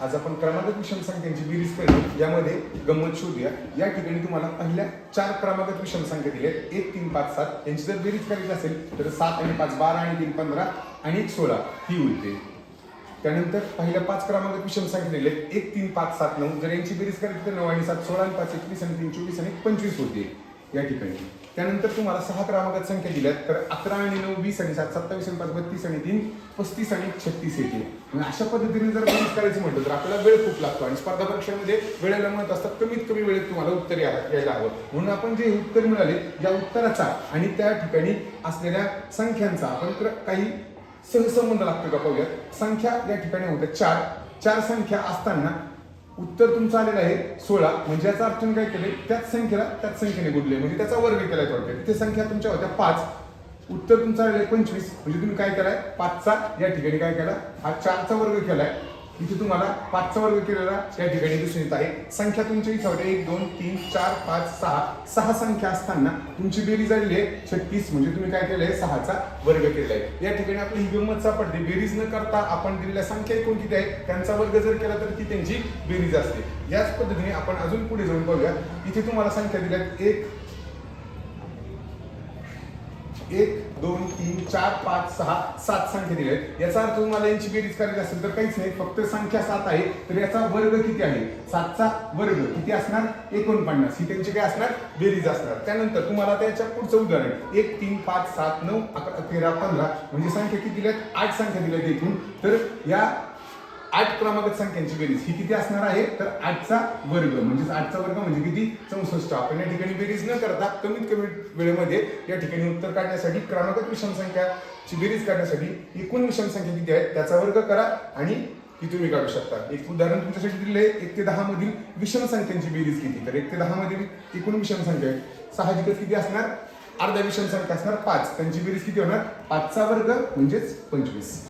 आज आपण क्रमागत विषम संख्यांची बेरीज करू, यामध्ये गंमत शोधूया। या ठिकाणी तुम्हाला पहिल्या 4 क्रमागत विषम संख्या दिल्यात 1 3 5 7। यांची जर बेरीज करायची असेल तर 7 आणि 5 12 आणि 3 15 आणि 1 16 ही उरते। त्यानंतर पहिल्या 5 क्रमागत विषम संख्या दिल्यात 1 3 5 7 9। जर यांची बेरीज करायची तर 9 आणि 7 16 आणि 5 21 आणि 3 24 आणि 25 होते या ठिकाणी। त्यानंतर तुम्हाला 6 क्रमागत संख्या दिल्यात तर 11 आणि 9 20 आणि 7 27 आणि 5 32 आणि 3 35 आणि 36 येते। अशा पद्धतीने जर बेरीज करायची म्हटलं तर आपल्याला वेळ खूप लागतो आणि स्पर्धा परीक्षेमध्ये वेळेला म्हणत असतात कमीत कमी वेळेत तुम्हाला उत्तर यायला हवं। म्हणून आपण जे उत्तर मिळाले या उत्तराचा आणि त्या ठिकाणी असलेल्या संख्यांचा आपण काही सहसंबंध लागतो का पाहूयात। संख्या या ठिकाणी होत्या 4 संख्या असताना उत्तर तुमचं आलेलं आहे 16। म्हणजे याचा अर्थ काय केले, त्याच संख्येने गुणले म्हणजे त्याचा वर्ग केलाय थोडक्यात। तिथे संख्या तुमच्या होत्या 5, उत्तर तुमचं आलेलं आहे 25। म्हणजे तुम्ही काय केलाय 5चा या ठिकाणी काय केला, हा 4चा वर्ग केलाय। इथे तुम्हाला 5चा वर्ग केलेला या ठिकाणी दिसून येत आहे। संख्या तुमच्या इथे होत्या 1 2 3 4 5 6 संख्या असताना तुमची बेरीज आलेली आहे 36। म्हणजे तुम्ही काय केलंय 6चा वर्ग केलाय। या ठिकाणी आपली ही गंमत सापडते, बेरीज न करता आपण दिलेल्या संख्या एकूण किती आहे त्यांचा वर्ग जर केला तर ती त्यांची बेरीज असते। याच पद्धतीने आपण अजून पुढे जाऊन पाहूया। इथे तुम्हाला संख्या दिल्यात 1 2 3 4 5 6 7 संख्या दिल्यात। याचा अर्थ तुम्हाला यांची बेरीज करायची असेल तर काहीच नाही, फक्त संख्या 7 आहे तर याचा वर्ग किती आहे, 7चा वर्ग किती असणार 49। ही त्यांची काय असणार बेरीज असणार। त्यानंतर तुम्हाला त्याच्या पुढचं उदाहरण 1 3 5 7 9 11 13 15 म्हणजे संख्या किती दिल्यात 8 संख्या दिल्यात एकूण। तर या 8 क्रमागत संख्यांची बेरीज ही किती असणार आहे तर 8चा वर्ग म्हणजे 8चा वर्ग म्हणजे किती 64। आपण या ठिकाणी बेरीज न करता कमीत कमी वेळेमध्ये या ठिकाणी उत्तर काढण्यासाठी क्रमागत विषम संख्याची बेरीज काढण्यासाठी एकूण विषम संख्या किती आहेत त्याचा वर्ग करा आणि ती तुम्ही काढू शकता। एक उदाहरण तुमच्यासाठी दिले 1 ते 10 मधील विषम संख्यांची बेरीज किती, तर 1 ते 10 मधील एकूण विषम संख्या साहजिकच किती असणार अर्धा विषम संख्या असणार 5। त्यांची बेरीज किती होणार 5चा वर्ग म्हणजेच 25।